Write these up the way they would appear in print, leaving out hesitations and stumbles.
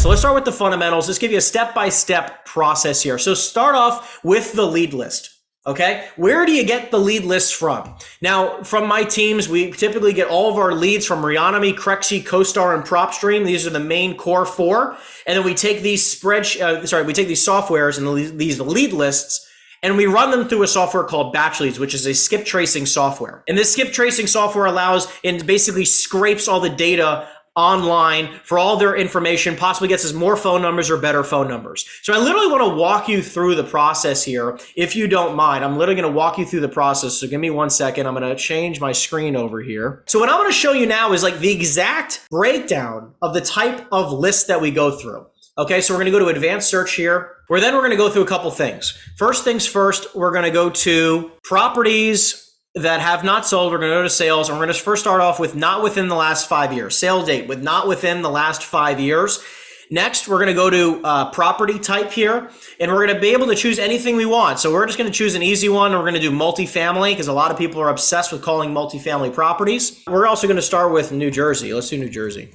So let's start with the fundamentals. Let's give you a step-by-step process here. So start off with the lead list. Okay, where do you get the lead list from? Now, from my teams, we typically get all of our leads from Reonomy, CREsync, CoStar, and PropStream. These are the main core four. And then we take these softwares and these lead lists, and we run them through a software called Batch Leads, which is a skip tracing software. And this skip tracing software allows and basically scrapes all the data online for all their information, possibly gets us more phone numbers or better phone numbers. So I literally want to walk you through the process here, if you don't mind. I'm literally going to walk you through the process. So give me 1 second. I'm going to change my screen over here. So what I'm going to show you now is like the exact breakdown of the type of list that we go through. Okay, so we're going to go to advanced search here. We're going to go through a couple things. First things first, we're going to go to properties that have not sold. We're going to go to sales, and we're going to first start off with not within the last 5 years. Sale date with not within the last 5 years. Next, we're going to go to property type here, and we're going to be able to choose anything we want. So we're just going to choose an easy one. We're going to do multifamily because a lot of people are obsessed with calling multifamily properties. We're also going to start with New Jersey. Let's do New Jersey.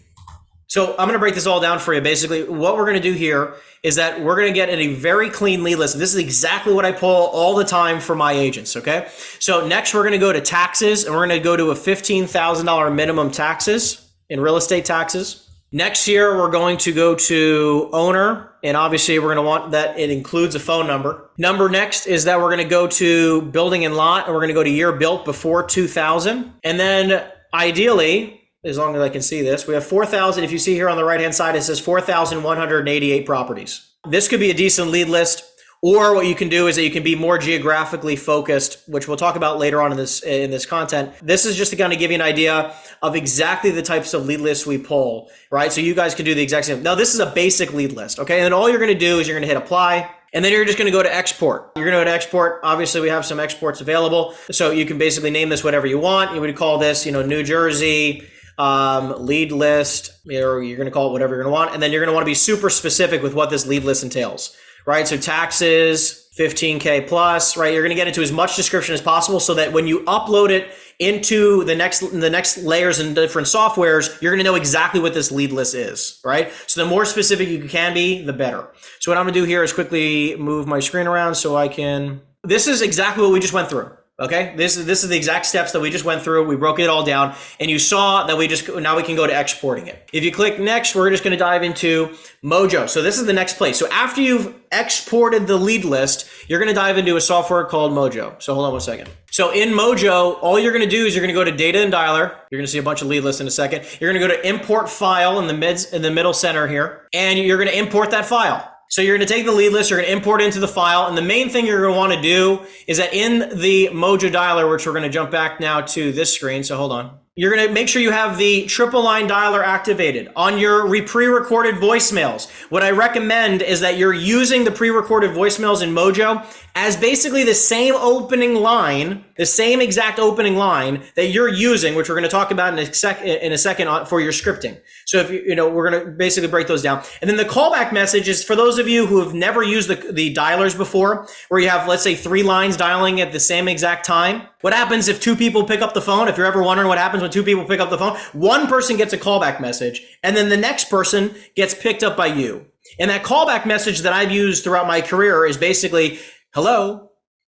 So I'm going to break this all down for you. Basically, what we're going to do here is that we're going to get a very clean lead list. This is exactly what I pull all the time for my agents, okay? So next, we're going to go to taxes, and we're going to go to a $15,000 minimum taxes in real estate taxes. Next year, we're going to go to owner, and obviously, we're going to want that it includes a phone number. Next is that we're going to go to building and lot, and we're going to go to year built before 2000. And then ideally, as long as I can see this, we have 4,000. If you see here on the right-hand side, it says 4,188 properties. This could be a decent lead list, or what you can do is that you can be more geographically focused, which we'll talk about later on in this content. This is just to kind of give you an idea of exactly the types of lead lists we pull, right? So you guys can do the exact same. Now, this is a basic lead list, okay? And then all you're going to do is you're going to hit apply. And then you're just going to go to export. You're going to go to export. Obviously, we have some exports available. So you can basically name this whatever you want. You would call this, New Jersey, lead list, or you're going to call it whatever you're going to want. And then you're going to want to be super specific with what this lead list entails, right? So taxes, 15K plus, right? You're going to get into as much description as possible so that when you upload it into the next layers and different softwares, you're going to know exactly what this lead list is, right? So the more specific you can be, the better. So what I'm going to do here is quickly move my screen around so I can, this is exactly what we just went through. Okay, this is the exact steps that we just went through. We broke it all down, and you saw that now we can go to exporting it. If you click next, we're just going to dive into Mojo. So this is the next place. So after you've exported the lead list, you're going to dive into a software called Mojo. So hold on 1 second. So in Mojo, all you're going to do is you're going to go to data and dialer. You're going to see a bunch of lead lists in a second. You're going to go to import file in the middle center here, and you're going to import that file. So you're going to take the lead list, you're going to import it into the file, and the main thing you're going to want to do is that in the Mojo dialer, which we're going to jump back now to this screen, so hold on. You're going to make sure you have the triple line dialer activated on your pre-recorded voicemails. What I recommend is that you're using the pre-recorded voicemails in Mojo as basically the same opening line, the same exact opening line that you're using, which we're going to talk about in a second for your scripting. So if we're going to basically break those down. And then the callback message is for those of you who have never used the dialers before, where you have, let's say, 3 lines dialing at the same exact time. What happens if 2 people pick up the phone? If you're ever wondering what happens when 2 people pick up the phone, one person gets a callback message, and then the next person gets picked up by you. And that callback message that I've used throughout my career is basically, hello,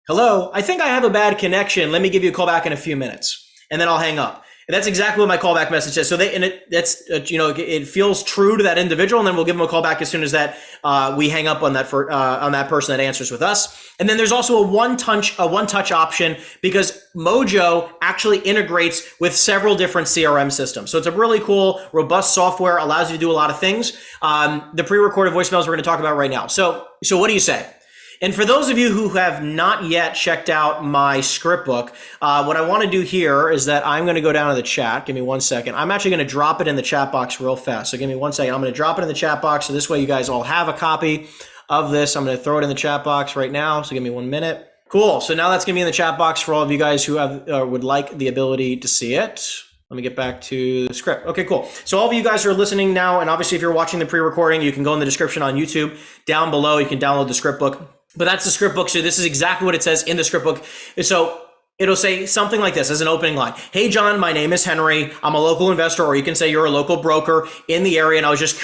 I think I have a bad connection. Let me give you a call back in a few minutes, and then I'll hang up. And that's exactly what my callback message says. So it feels true to that individual, and then we'll give them a call back as soon as that we hang up on that person that answers with us. And then there's also a one touch option because Mojo actually integrates with several different CRM systems. So it's a really cool, robust software, allows you to do a lot of things. The pre-recorded voicemails we're going to talk about right now. So what do you say? And for those of you who have not yet checked out my script book, what I want to do here is that I'm going to go down to the chat. Give me 1 second. I'm actually going to drop it in the chat box real fast. So give me 1 second. I'm going to drop it in the chat box. So this way you guys all have a copy of this. I'm going to throw it in the chat box right now. So give me 1 minute. Cool. So now that's going to be in the chat box for all of you guys who would like the ability to see it. Let me get back to the script. Okay, cool. So all of you guys who are listening now, and obviously if you're watching the pre-recording, you can go in the description on YouTube. Down below, you can download the script book. But that's the script book. So this is exactly what it says in the script book. So it'll say something like this as an opening line. Hey, John, my name is Henry. I'm a local investor, or you can say you're a local broker in the area. And I was just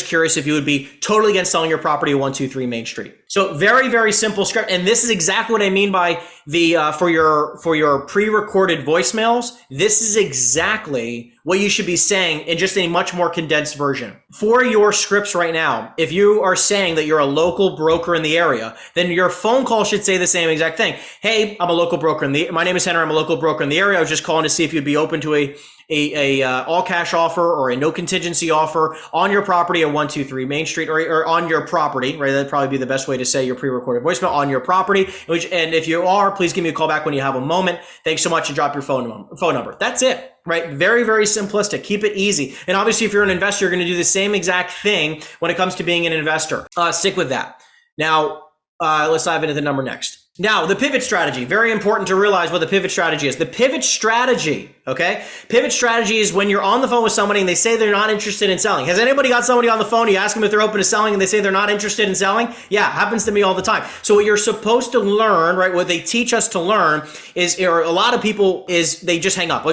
curious if you would be totally against selling your property at 123 Main Street. So very, very simple script. And this is exactly what I mean by the, for your pre-recorded voicemails. This is exactly what you should be saying in just a much more condensed version. For your scripts right now, if you are saying that you're a local broker in the area, then your phone call should say the same exact thing. Hey, I'm a local broker my name is Henry. I'm a local broker in the area. I was just calling to see if you'd be open to a all cash offer or a no contingency offer on your property at 123 Main Street, or on your property, right? That'd probably be the best way to say your pre-recorded voicemail, on your property. And if you are, please give me a call back when you have a moment. Thanks so much, and drop your phone number. That's it, right? Very, very simplistic. Keep it easy. And obviously, if you're an investor, you're going to do the same exact thing when it comes to being an investor. Stick with that. Now, let's dive into the number next. Now, the pivot strategy, very important to realize what the pivot strategy is. The pivot strategy, okay? Pivot strategy is when you're on the phone with somebody and they say they're not interested in selling. Has anybody got somebody on the phone, you ask them if they're open to selling and they say they're not interested in selling? Yeah, happens to me all the time. So what you're supposed to learn, right, what they teach us to learn is, or a lot of people is, they just hang up.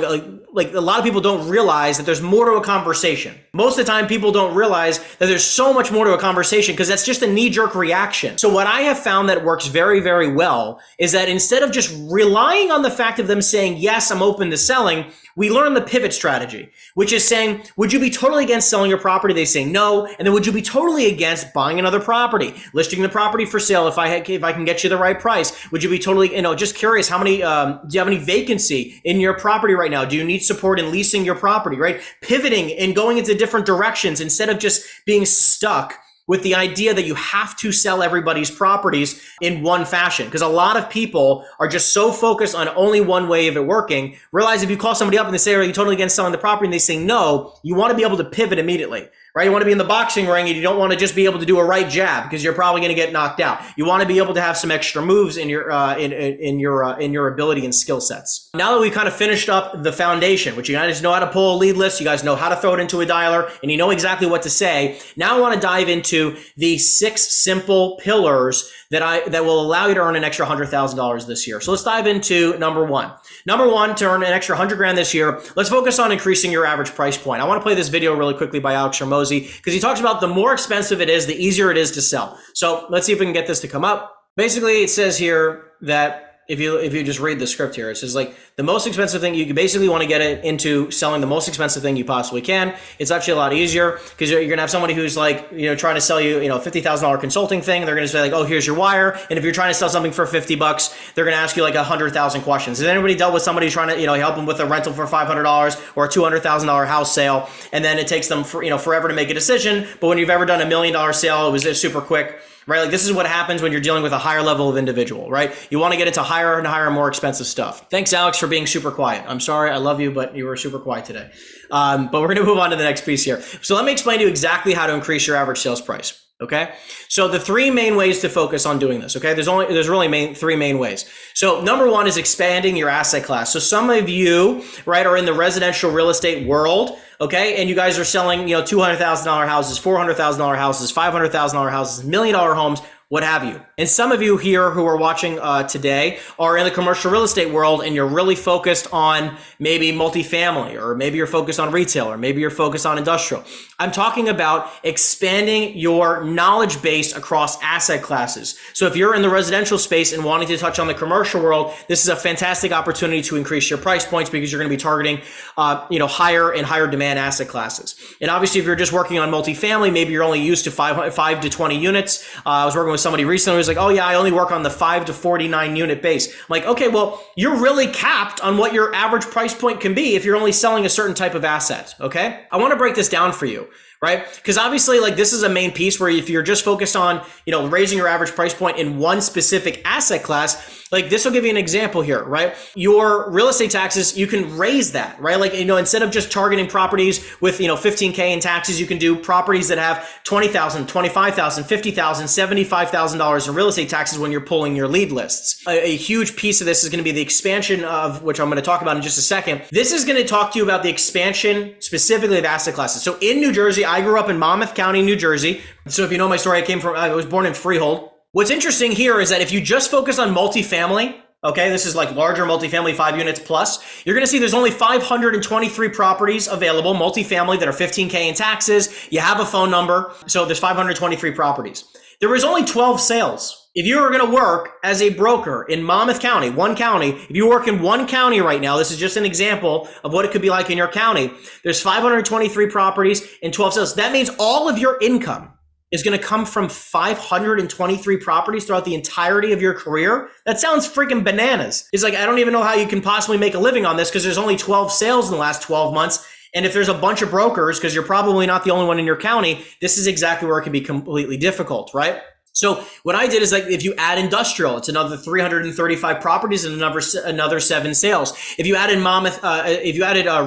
Like a lot of people don't realize that there's more to a conversation. Most of the time, people don't realize that there's so much more to a conversation because that's just a knee-jerk reaction. So what I have found that works very, very well is that instead of just relying on the fact of them saying, yes, I'm open to selling, we learn the pivot strategy, which is saying, would you be totally against selling your property? They say no. And then would you be totally against buying another property, listing the property for sale if I can get you the right price? Would you be totally, just curious, how many, do you have any vacancy in your property right now? Do you need support in leasing your property, right? Pivoting and going into different directions instead of just being stuck with the idea that you have to sell everybody's properties in one fashion. Because a lot of people are just so focused on only one way of it working. Realize if you call somebody up and they say, are you totally against selling the property? And they say no, you want to be able to pivot immediately. Right? You want to be in the boxing ring and you don't want to just be able to do a right jab because you're probably going to get knocked out. You want to be able to have some extra moves in your in your ability and skill sets. Now that we've kind of finished up the foundation, which you guys know how to pull a lead list, you guys know how to throw it into a dialer, and you know exactly what to say. Now I want to dive into the 6 simple pillars that will allow you to earn an extra $100,000 this year. So let's dive into number 1. Number 1, to earn an extra $100,000 this year, let's focus on increasing your average price point. I want to play this video really quickly by Alex Hormozi because he talks about the more expensive it is, the easier it is to sell. So let's see if we can get this to come up. Basically, it says here that if you just read the script here, it says like the most expensive thing, you basically want to get it into selling the most expensive thing you possibly can. It's actually a lot easier because you're going to have somebody who's like, trying to sell you, $50,000 consulting thing. They're going to say like, oh, here's your wire. And if you're trying to sell something for $50, they're going to ask you like 100,000 questions. Has anybody dealt with somebody trying to, help them with a rental for $500 or a $200,000 house sale? And then it takes them forever to make a decision. But when you've ever done $1 million sale, it was super quick. Right? Like this is what happens when you're dealing with a higher level of individual, right? You want to get into higher and higher, more expensive stuff. Thanks, Alex, for being super quiet. I'm sorry. I love you, but you were super quiet today. But we're going to move on to the next piece here. So let me explain to you exactly how to increase your average sales price. Okay. So the 3 main ways to focus on doing this. Okay. There's really 3 main ways. So number 1 is expanding your asset class. So some of you, right, are in the residential real estate world. Okay. And you guys are selling, $200,000 houses, $400,000 houses, $500,000 houses, $1 million homes, what have you. And some of you here who are watching today are in the commercial real estate world and you're really focused on maybe multifamily, or maybe you're focused on retail, or maybe you're focused on industrial. I'm talking about expanding your knowledge base across asset classes. So if you're in the residential space and wanting to touch on the commercial world, this is a fantastic opportunity to increase your price points because you're going to be targeting, higher and higher demand asset classes. And obviously, if you're just working on multifamily, maybe you're only used to 5 to 20 units. I was working with somebody recently who was like, oh yeah, I only work on the 5 to 49 unit base. I'm like, okay, well, you're really capped on what your average price point can be if you're only selling a certain type of asset. Okay. I want to break this down for you. Right? Because obviously, like, this is a main piece where if you're just focused on, raising your average price point in one specific asset class, like this will give you an example here, right? Your real estate taxes, you can raise that, right? Like, instead of just targeting properties with, $15K in taxes, you can do properties that have $20,000, $25,000, $50,000, $75,000 in real estate taxes when you're pulling your lead lists. A huge piece of this is going to be the expansion of, which I'm going to talk about in just a second. This is going to talk to you about the expansion specifically of asset classes. So in New Jersey, I grew up in Monmouth County, New Jersey. So if you know my story, I was born in Freehold. What's interesting here is that if you just focus on multifamily, Okay, this is like larger multifamily, 5 units plus. You're going to see there's only 523 properties available, multifamily, that are 15K in taxes. You have a phone number. So there's 523 properties. There was only 12 sales. If you were going to work as a broker in Monmouth County, one county, if you work in one county right now, this is just an example of what it could be like in your county. There's 523 properties and 12 sales. That means all of your income is going to come from 523 properties throughout the entirety of your career. That sounds freaking bananas. It's like, I don't even know how you can possibly make a living on this because there's only 12 sales in the last 12 months. And if there's a bunch of brokers, because you're probably not the only one in your county, this is exactly where it can be completely difficult, right? So what I did is, like, if you add industrial, it's another 335 properties and another 7 sales. If you added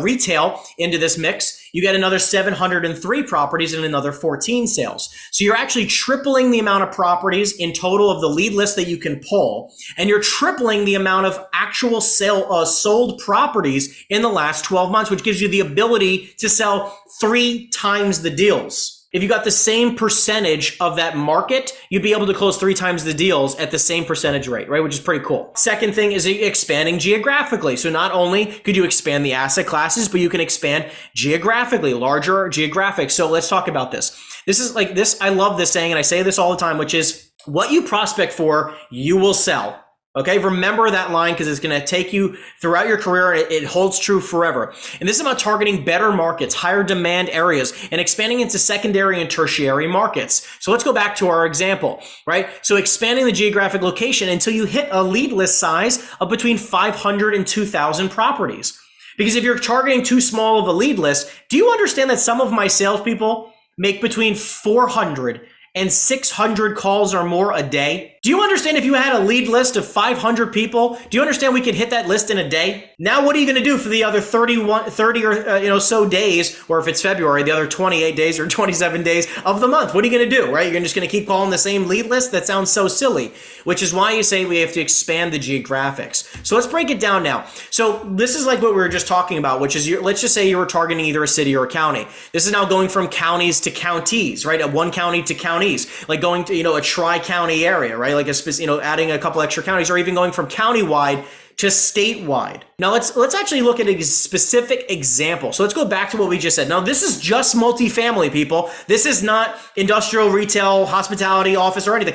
retail into this mix, you get another 703 properties and another 14 sales. So you're actually tripling the amount of properties in total of the lead list that you can pull, and you're tripling the amount of actual sold properties in the last 12 months, which gives you the ability to sell 3 times the deals. If you got the same percentage of that market, you'd be able to close 3 times the deals at the same percentage rate, right? Which is pretty cool. Second thing is expanding geographically. So not only could you expand the asset classes, but you can expand geographically, larger geographic. So let's talk about this. This is like this. I love this saying, and I say this all the time, which is what you prospect for, you will sell. Okay, remember that line because it's going to take you throughout your career. It holds true forever. And this is about targeting better markets, higher demand areas, and expanding into secondary and tertiary markets. So let's go back to our example, right? So expanding the geographic location until you hit a lead list size of between 500 and 2,000 properties. Because if you're targeting too small of a lead list, do you understand that some of my salespeople make between 400 and 600 calls or more a day? Do you understand if you had a lead list of 500 people, do you understand we could hit that list in a day? Now, what are you going to do for the other 30 or so days, or if it's February, the other 28 days or 27 days of the month? What are you going to do, right? You're just going to keep calling the same lead list? That sounds so silly, which is why you say we have to expand the geographics. So let's break it down now. So this is like what we were just talking about, which is, let's just say you were targeting either a city or a county. This is now going from counties to counties, right? At one county to counties, like going to, a tri-county area, right? Like adding a couple extra counties, or even going from county-wide to statewide. Now let's actually look at a specific example. So let's go back to what we just said. Now this is just multifamily, people. This is not industrial, retail, hospitality, office, or anything.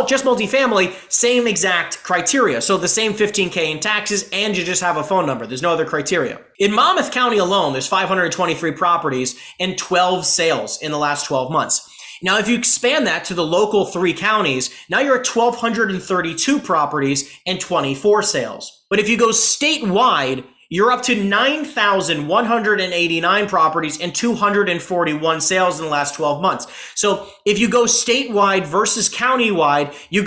Just multifamily, same exact criteria. So the same 15K in taxes, and you just have a phone number. There's no other criteria. In Monmouth County alone, there's 523 properties and 12 sales in the last 12 months. Now, if you expand that to the local 3 counties, now you're at 1,232 properties and 24 sales. But if you go statewide, you're up to 9,189 properties and 241 sales in the last 12 months. So if you go statewide versus countywide, you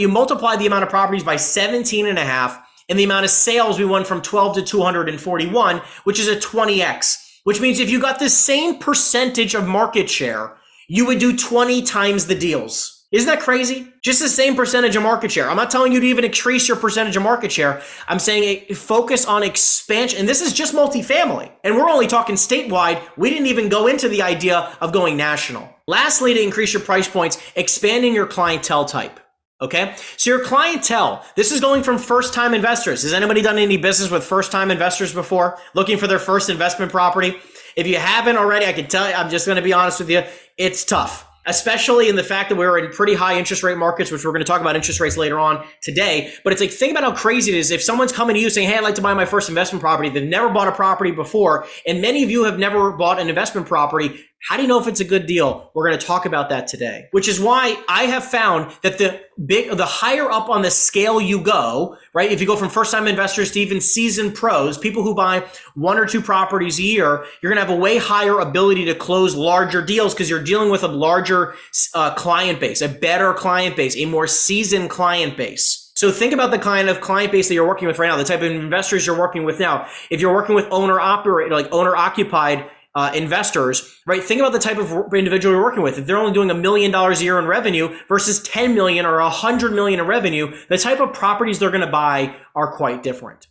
multiply the amount of properties by 17 and a half, and the amount of sales we went from 12 to 241, which is a 20x, which means if you got the same percentage of market share, you would do 20 times the deals. Isn't that crazy? Just the same percentage of market share. I'm not telling you to even increase your percentage of market share. I'm saying focus on expansion. And this is just multifamily. And we're only talking statewide. We didn't even go into the idea of going national. Lastly, to increase your price points, expanding your clientele type. Okay, so your clientele, this is going from first-time investors. Has anybody done any business with first-time investors before, looking for their first investment property? If you haven't already, I can tell you, I'm just going to be honest with you, it's tough, especially in the fact that we're in pretty high interest rate markets, which we're going to talk about interest rates later on today. But it's like, think about how crazy it is if someone's coming to you saying, hey, I'd like to buy my first investment property. They've never bought a property before, and many of you have never bought an investment property. How do you know if it's a good deal? We're going to talk about that today, which is why I have found that the higher up on the scale you go, right? If you go from first-time investors to even seasoned pros, people who buy 1 or 2 properties a year, you're going to have a way higher ability to close larger deals because you're dealing with a larger client base, a better client base, a more seasoned client base. So think about the kind of client base that you're working with right now, the type of investors you're working with now. If you're working with owner-occupied investors, right? Think about the type of individual you're working with. If they're only doing $1 million a year in revenue versus 10 million or 100 million in revenue, the type of properties they're going to buy are quite different.